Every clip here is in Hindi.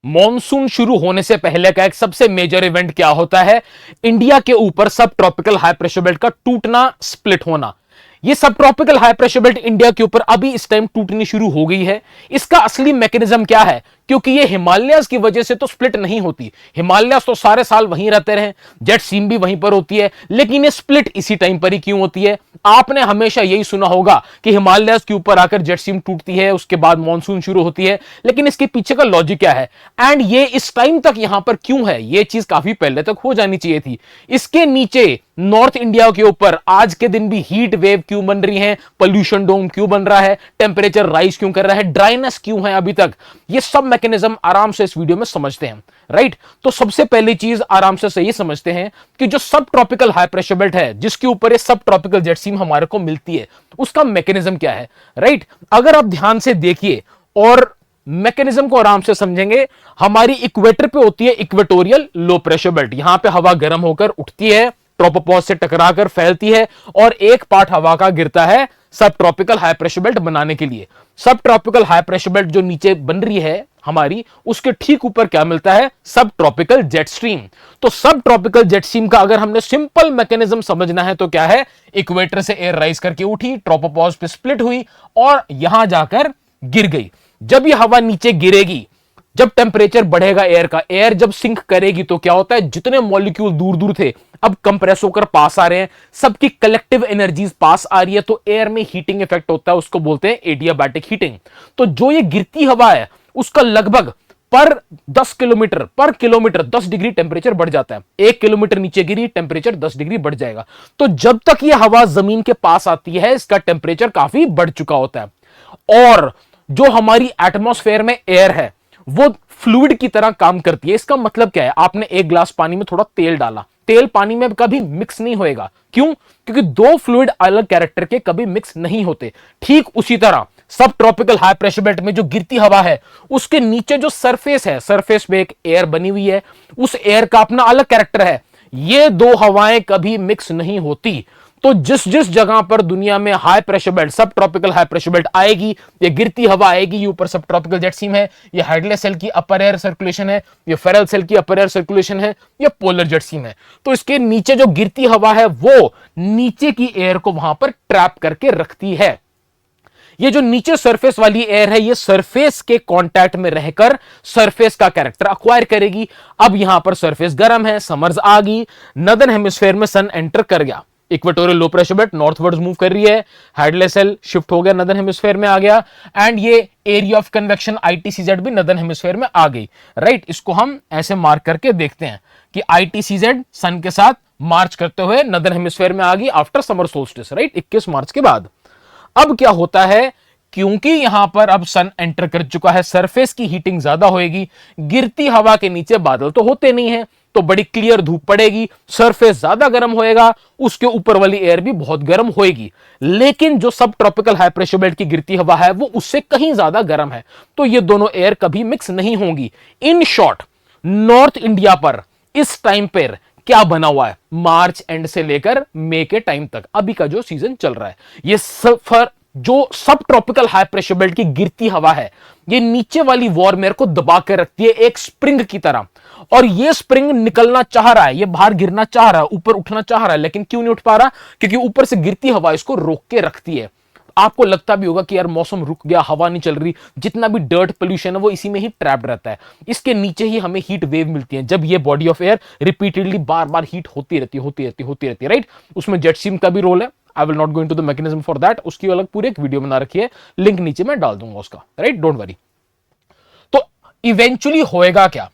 मॉनसून शुरू होने से पहले का एक सबसे मेजर इवेंट क्या होता है? इंडिया के ऊपर सब ट्रॉपिकल हाई प्रेशर बेल्ट का टूटना, स्प्लिट होना। ये सब tropical high pressure belt India के ऊपर अभी इस टाइम टूटनी शुरू हो गई है। इसका असली मैकेनिज्म क्या है? क्योंकि ये हिमालयाज की वजह से तो स्प्लिट नहीं होती। हिमालयाज तो सारे साल वहीं रहते रहे, जेट सीम भी वहीं पर होती है, लेकिन ये स्प्लिट इसी टाइम पर ही क्यों होती है? आपने हमेशा यही सुना होगा कि हिमालयाज के ऊपर आकर जेट सीम टूटती है, उसके बाद मॉनसून शुरू होती है, लेकिन इसके पीछे का लॉजिक क्या है एंड ये इस टाइम तक यहां पर क्यों है? ये चीज काफी पहले तक हो जानी चाहिए थी। इसके नीचे नॉर्थ इंडिया के ऊपर आज के दिन भी हीट वेव क्यों बन रही है, पोल्यूशन डोम क्यों बन रहा है, टेम्परेचर राइज क्यों कर रहा है, ड्राइनेस क्यों है अभी तक, ये सब मैकेनिज्म आराम से इस वीडियो में समझते हैं। राइट, तो सबसे पहली चीज आराम से ये समझते हैं कि जो सब ट्रॉपिकल हाई प्रेशर बेल्ट है जिसके ऊपर ये सब ट्रॉपिकल जेट स्ट्रीम हमारे को मिलती है, उसका मैकेनिज्म क्या है। राइट, अगर आप ध्यान से देखिए और मैकेनिज्म को आराम से समझेंगे, हमारी इक्वेटर पे होती है इक्वेटोरियल लो प्रेशर बेल्ट। यहां पे हवा गर्म होकर उठती है, ट्रोपोपॉज से टकराकर फैलती है और एक पार्ट हवा का गिरता है सब ट्रॉपिकल हाई प्रेशर बेल्ट बनाने के लिए। सब ट्रॉपिकल हाई प्रेशर बेल्ट जो नीचे बन रही है हमारी, उसके ठीक ऊपर क्या मिलता है? सब ट्रॉपिकल जेट स्ट्रीम। तो सब ट्रॉपिकल जेट स्ट्रीम का अगर हमने सिंपल मैकेनिज्म समझना है तो क्या है? इक्वेटर से एयर राइज करके उठी, ट्रोपोपॉज पे स्प्लिट हुई और यहां जाकर गिर गई। जब ये हवा नीचे गिरेगी, जब टेम्परेचर बढ़ेगा एयर का, एयर जब सिंक करेगी तो क्या होता है? जितने मॉलिक्यूल दूर दूर थे अब कंप्रेस होकर पास आ रहे हैं, सबकी कलेक्टिव एनर्जीज पास आ रही है, तो एयर में हीटिंग इफेक्ट होता है, उसको बोलते हैं एडियाबैटिक हीटिंग। तो जो ये गिरती हवा है उसका लगभग पर 10 किलोमीटर 10 डिग्री टेम्परेचर बढ़ जाता है। 1 किलोमीटर नीचे गिरी, टेम्परेचर 10 डिग्री बढ़ जाएगा। तो जब तक ये हवा जमीन के पास आती है इसका टेम्परेचर काफी बढ़ चुका होता है और जो हमारी एटमॉस्फेयर में एयर है वो फ्लूइड की तरह काम करती है। इसका मतलब क्या है? आपने एक ग्लास पानी में थोड़ा तेल डाला, तेल पानी में कभी मिक्स नहीं होएगा। क्यों? क्योंकि दो फ्लूइड अलग कैरेक्टर के कभी मिक्स नहीं होते। ठीक उसी तरह सब ट्रॉपिकल हाई प्रेशर बेल्ट में जो गिरती हवा है उसके नीचे जो सरफेस है, सरफेस पे एक एयर बनी हुई है, उस एयर का अपना अलग कैरेक्टर है। ये दो हवाएं कभी मिक्स नहीं होती। तो जिस जिस जगह पर दुनिया में हाई प्रेशर बेल्ट, सब ट्रॉपिकल हाई प्रेशर बेल्ट आएगी, ये गिरती हवा आएगी, ये ऊपर सब ट्रॉपिकल जेट स्ट्रीम है, ये हाइड्ले सेल की अपर एयर सर्कुलेशन है, ये फेरल सेल की अपर एयर सर्कुलेशन है, ये पोलर जेट स्ट्रीम है। तो इसके नीचे जो गिरती हवा है वो नीचे की एयर को वहां पर ट्रैप करके रखती है। ये जो नीचे सरफेस वाली एयर है ये सरफेस के कांटेक्ट में रहकर सरफेस का कैरेक्टर अक्वायर करेगी। अब यहां पर सरफेस गर्म है, समर्स आ गई, नदर्न हेमिस्फेयर में सन एंटर कर गया, equatorial low pressure belt northwards move कर रही है, हाइड्ले सेल शिफ्ट हो गया, नदर्न हेमिस्फेयर में आ गया एंड ये एरिया ऑफ कन्वेक्शन आईटीसीजेड भी नदर्न हेमिस्फेयर में आ गई। राइट, इसको हम ऐसे मार्क करके देखते हैं कि आईटीसीजेड सन के साथ मार्च करते हुए नदर्न हेमिस्फेयर में आ गई आफ्टर समर सोल्स्टिस, राइट, 21 मार्च के बाद। अब क्या होता है? क्योंकि यहां पर अब सन एंटर कर चुका है, सरफेस की हीटिंग ज्यादा होएगी, गिरती हवा के नीचे बादल तो होते नहीं है, तो बड़ी क्लियर धूप पड़ेगी, सरफेस ज्यादा गर्म होएगा, उसके ऊपर वाली एयर भी बहुत गर्म होएगी। लेकिन जो सब ट्रॉपिकल हाई प्रेशर बेल्ट की गिरती हवा है वो उससे कहीं ज्यादा गर्म है, तो ये दोनों एयर कभी मिक्स नहीं होंगी। इन शॉर्ट, नॉर्थ इंडिया पर इस टाइम पर क्या बना हुआ है? मार्च एंड से लेकर मई के टाइम तक अभी का जो सीजन चल रहा है, ये सफर जो सब ट्रॉपिकल हाई प्रेशर बेल्ट की गिरती हवा है ये नीचे वाली वार्म एयर को दबा कर रखती है एक स्प्रिंग की तरह, और ये स्प्रिंग निकलना चाह रहा है, ये बाहर गिरना चाह रहा है, ऊपर उठना चाह रहा है, लेकिन क्यों नहीं उठ पा रहा? क्योंकि ऊपर से गिरती हवा इसको रोक के रखती है। आपको लगता भी होगा कि यार मौसम रुक गया, हवा नहीं चल रही, जितना भी डर्ट पोल्यूशन है वो इसी में ही ट्रैप्ड रहता है, इसके नीचे ही हमें हीट वेव मिलती है जब ये body of air repeatedly bar bar heat होती रहती है। राइट, उसमें जेट स्ट्रीम का भी रोल है। I will not go into the mechanism for that, उसकी अलग पूरी एक वीडियो बना रखी है, लिंक नीचे मैं डाल दूंगा उसका। Right, don't worry. तो इवेंचुअली होएगा क्या?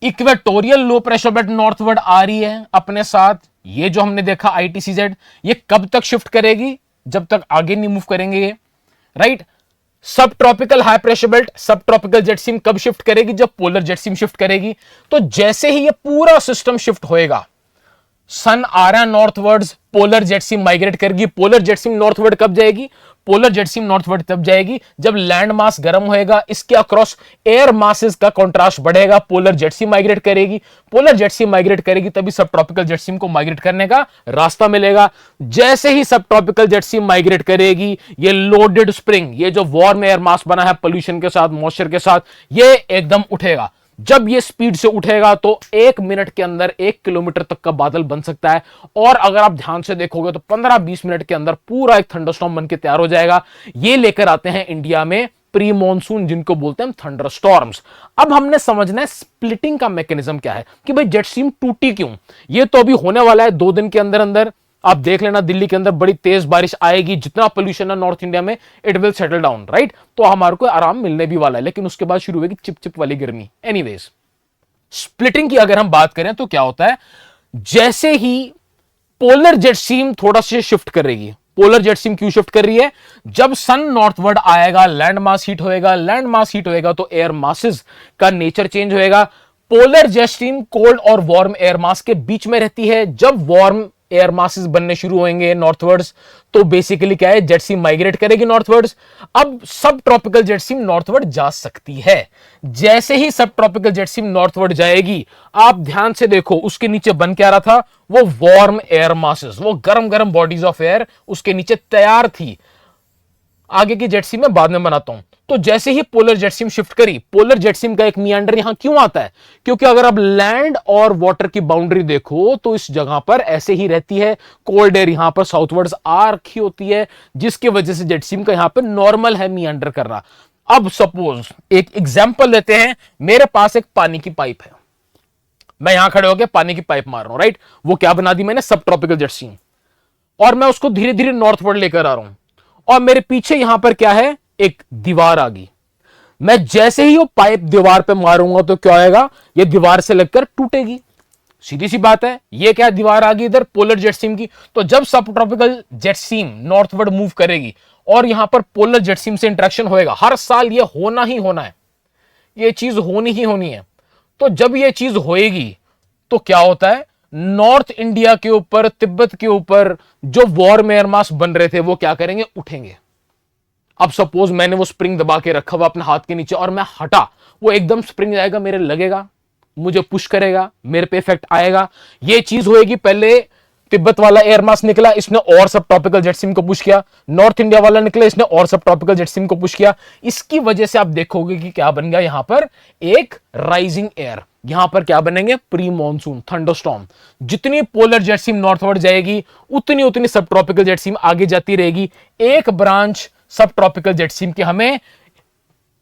Equatorial low pressure belt northward आ रही है अपने साथ, ये जो हमने देखा आईटीसीजेड, ये कब तक शिफ्ट करेगी? जब तक आगे नहीं मूव करेंगे ये। राइट, सब ट्रॉपिकल हाई प्रेशर बेल्ट, सब ट्रॉपिकल जेट स्ट्रीम कब शिफ्ट करेगी? जब पोलर जेट स्ट्रीम शिफ्ट करेगी। तो जैसे ही ये पूरा सिस्टम शिफ्ट होएगा, सन आ रहा है northwards, polar jet stream migrate करेगी। पोलर जेट स्ट्रीम नॉर्थवर्ड कब जाएगी? पोलर जेट स्ट्रीम नॉर्थवर्ड तब जाएगी जब लैंड मास गर्म होएगा, इसके अक्रॉस एयर मासेस का कंट्रास्ट बढ़ेगा, पोलर जेट स्ट्रीम माइग्रेट करेगी। पोलर जेट स्ट्रीम माइग्रेट करेगी तभी सब ट्रॉपिकल जेट स्ट्रीम को माइग्रेट करने का रास्ता मिलेगा। जैसे ही सब ट्रॉपिकल जेट स्ट्रीम माइग्रेट करेगी, ये लोडेड स्प्रिंग, ये जो वार्म एयर मास बना है पोल्यूशन के साथ, मॉइस्चर के साथ, ये एकदम उठेगा। जब ये स्पीड से उठेगा तो 1 मिनट के अंदर 1 किलोमीटर तक का बादल बन सकता है, और अगर आप ध्यान से देखोगे तो 15-20 मिनट के अंदर पूरा एक थंडरस्टॉर्म बन के तैयार हो जाएगा। ये लेकर आते हैं इंडिया में प्री मॉनसून, जिनको बोलते हैं थंडरस्टॉर्म्स। अब हमने समझना है स्प्लिटिंग का मैकेनिज्म क्या है, कि भाई जेट स्ट्रीम टूटी क्यों। ये तो अभी होने वाला है 2 दिन के अंदर अंदर। आप देख लेना दिल्ली के अंदर बड़ी तेज बारिश आएगी, जितना पोल्यूशन है नॉर्थ इंडिया में it will settle down, right. तो हमारे को आराम मिलने भी वाला है, लेकिन उसके बाद शुरू होगी चिप चिप वाली गर्मी। एनीवेज, स्प्लिटिंग की अगर हम बात करें तो क्या होता है, जैसे ही पोलर जेट स्ट्रीम थोड़ा सा शिफ्ट करेगी। पोलर जेट स्ट्रीम क्यों शिफ्ट कर रही है, जब सन नॉर्थवर्ड आएगा लैंड मास हीट होएगा, लैंड मास हीट होएगा तो एयर मासेस का नेचर चेंज होएगा। पोलर जेट स्ट्रीम कोल्ड और वार्म एयर मास के बीच में रहती है। जब वार्म एयर मासेस बनने शुरू होंगे नॉर्थवर्ड्स, तो बेसिकली क्या है, जेट स्ट्रीम माइग्रेट करेगी नॉर्थवर्ड्स। अब सब ट्रॉपिकल जेट स्ट्रीम नॉर्थवर्ड जा सकती है। जैसे ही सब ट्रॉपिकल जेट स्ट्रीम नॉर्थवर्ड जाएगी, आप ध्यान से देखो उसके नीचे बन क्या रहा था, वो वार्म एयर मासेस, वो गर्म गर्म बॉडीज ऑफ एयर उसके नीचे तैयार थी। आगे की जेट स्ट्रीम में बाद में बनाता हूं। तो जैसे ही पोलर जेट स्ट्रीम शिफ्ट करी, पोलर जेट स्ट्रीम का एक मियांडर यहां क्यों आता है, क्योंकि अगर आप लैंड और वाटर की बाउंड्री देखो तो इस जगह पर ऐसे ही रहती है। कोल्ड एयर यहां पर साउथवर्ड्स आ रखी होती है, जिसकी वजह से जेट स्ट्रीम का यहां पर नॉर्मल है मियांडर करना। अब सपोज एक एग्जांपल लेते हैं, मेरे पास एक पानी की पाइप है, मैं यहां खड़े होकर पानी की पाइप मार रहा हूं, राइट। वो क्या बना दी मैंने, सब ट्रॉपिकल जेट स्ट्रीम, और मैं उसको धीरे धीरे नॉर्थवर्ड लेकर आ रहा हूं, और मेरे पीछे यहां पर क्या है, एक दीवार आ गई। मैं जैसे ही वो पाइप दीवार पे मारूंगा तो क्या आएगा, ये दीवार से लगकर टूटेगी। सीधी सी बात है, ये क्या दीवार आ गई इधर पोलर जेट स्ट्रीम की। तो जब सब tropical jet stream northward move करेगी और यहां पर पोलर जेट स्ट्रीम से इंटरेक्शन होएगा, हर साल ये होना ही होना है, ये चीज होनी ही होनी है। तो जब ये चीज होएगी तो क्या होता है, नॉर्थ इंडिया के ऊपर, तिब्बत के ऊपर जो वार्म एयर मास बन रहे थे वो क्या करेंगे, उठेंगे। अब सपोज मैंने वो स्प्रिंग दबा के रखा हुआ अपने हाथ के नीचे और मैं हटा, वो एकदम स्प्रिंग जाएगा, मेरे लगेगा, मुझे पुश करेगा, मेरे पे इफेक्ट आएगा। ये चीज होएगी, पहले तिब्बत वाला एयर मास निकला, इसने और सब ट्रॉपिकल जेट स्ट्रीम को पुश किया। नॉर्थ इंडिया वाला निकला, इसने और सब ट्रॉपिकल जेट स्ट्रीम को पुश किया। इसकी वजह से आप देखोगे कि क्या बन गया, यहां पर एक राइजिंग एयर, यहां पर क्या बनेंगे, प्री मॉनसून थंडरस्टॉर्म। जितनी पोलर जेट स्ट्रीम नॉर्थवर्ड जाएगी उतनी उतनी सब ट्रॉपिकल जेट स्ट्रीम आगे जाती रहेगी। एक ब्रांच सब ट्रॉपिकल जेट स्ट्रीम की हमें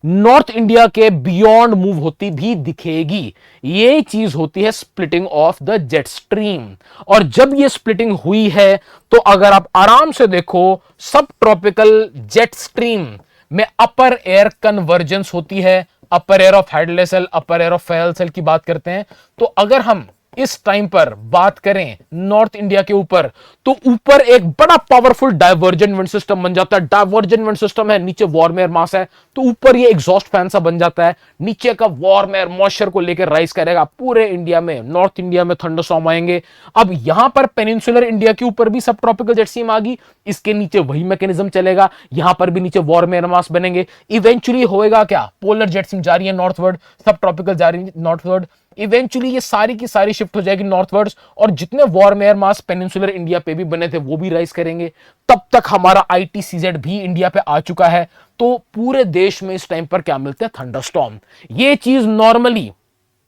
नॉर्थ इंडिया के बियॉन्ड मूव होती भी दिखेगी। ये चीज होती है splitting of the jet stream. और जब ये स्प्लिटिंग हुई है तो अगर आप आराम से देखो, सब ट्रॉपिकल जेट स्ट्रीम में अपर एयर कन्वर्जेंस होती है। Upper air of Hadley's cell, upper air of Ferrel cell की बात करते हैं। तो अगर हम इस टाइम पर बात करें नॉर्थ इंडिया के ऊपर, तो ऊपर एक बड़ा पावरफुल डाइवर्जेंट विंड सिस्टम बन जाता है। डाइवर्जेंट विंड सिस्टम है, नीचे वार्म एयर मास है, तो ऊपर ये एग्जॉस्ट फैन सा बन जाता है। नीचे का वार्म एयर मॉइस्चर को लेकर राइज करेगा पूरे इंडिया में, नॉर्थ इंडिया में थंडरस्टॉर्म आएंगे। अब यहां पर पेनिनसुलर इंडिया के ऊपर भी सब ट्रॉपिकल जेट स्ट्रीम आ गई, इसके नीचे वही मैकेनिज्म चलेगा, यहां पर भी नीचे वार्म एयर मास बनेंगे। इवेंचुअली होएगा क्या, पोलर जेट स्ट्रीम जा रही है नॉर्थवर्ड, सब ट्रॉपिकल जा रही है नॉर्थवर्ड, इवेंचुअली ये सारी की सारी शिफ्ट हो जाएगी नॉर्थवर्ड्स, और जितने warm air mass peninsular India पे भी बने थे वो भी राइज करेंगे। तब तक हमारा ITCZ भी इंडिया पे आ चुका है। तो पूरे देश में इस टाइम पर क्या मिलते हैं, थंडरस्टॉर्म। ये चीज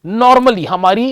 नॉर्मली हमारी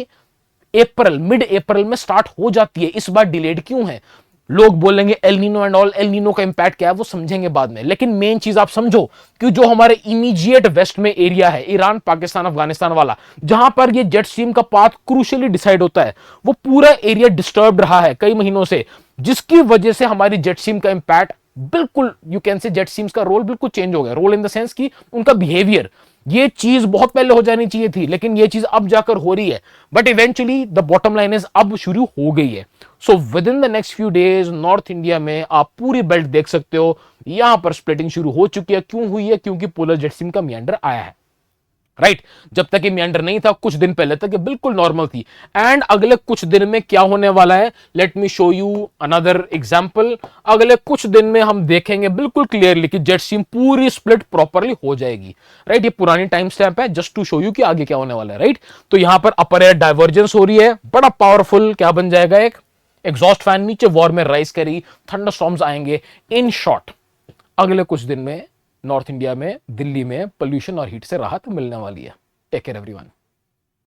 मिड अप्रैल में स्टार्ट हो जाती है। इस बार डिलेड क्यों है, लोग बोलेंगे El Nino and all, El Nino का इंपैक्ट क्या है वो समझेंगे बाद में। लेकिन मेन चीज आप समझो कि जो हमारे इमीडिएट वेस्ट में एरिया है, ईरान, पाकिस्तान, अफगानिस्तान वाला, जहां पर ये जेट स्ट्रीम का पाथ क्रूशियली डिसाइड होता है, वो पूरा एरिया डिस्टर्ब रहा है कई महीनों से, जिसकी वजह से हमारी जेट स्ट्रीम का इंपैक्ट बिल्कुल, you can say jet streams का रोल बिल्कुल चेंज हो गया। रोल इन द सेंस की उनका बिहेवियर, ये चीज बहुत पहले हो जानी चाहिए थी, लेकिन ये चीज अब जाकर हो रही है। But eventually the bottom line is अब शुरू हो गई है। So with in the next few days north India में आप पूरी बेल्ट देख सकते हो, यहां पर स्प्लिटिंग शुरू हो चुकी है। क्यों हुई है, क्योंकि पोलर जेट स्ट्रीम का मियांडर आया है, राइट। जब तक ये मियांडर नहीं था, कुछ दिन पहले तक ये बिल्कुल नॉर्मल थी। एंड अगले कुछ दिन में क्या होने वाला है, let me show you another example. अगले कुछ दिन में हम देखेंगे बिल्कुल क्लियरली कि जेट स्ट्रीम पूरी स्प्लिट प्रॉपर्ली हो जाएगी, राइट। ये पुरानी टाइम स्टैम्प है जस्ट टू शो यू कि आगे क्या होने वाला है, राइट। तो यहां पर अपर एयर डाइवर्जेंस हो रही है, बड़ा पावरफुल क्या बन जाएगा, एक एग्जॉस्ट फैन नीचे वार्म एयर राइज करेगी, थंडरस्टॉर्म्स आएंगे। इन शॉर्ट अगले कुछ दिन में नॉर्थ इंडिया में, दिल्ली में पोल्यूशन और हीट से राहत मिलने वाली है। Take care everyone.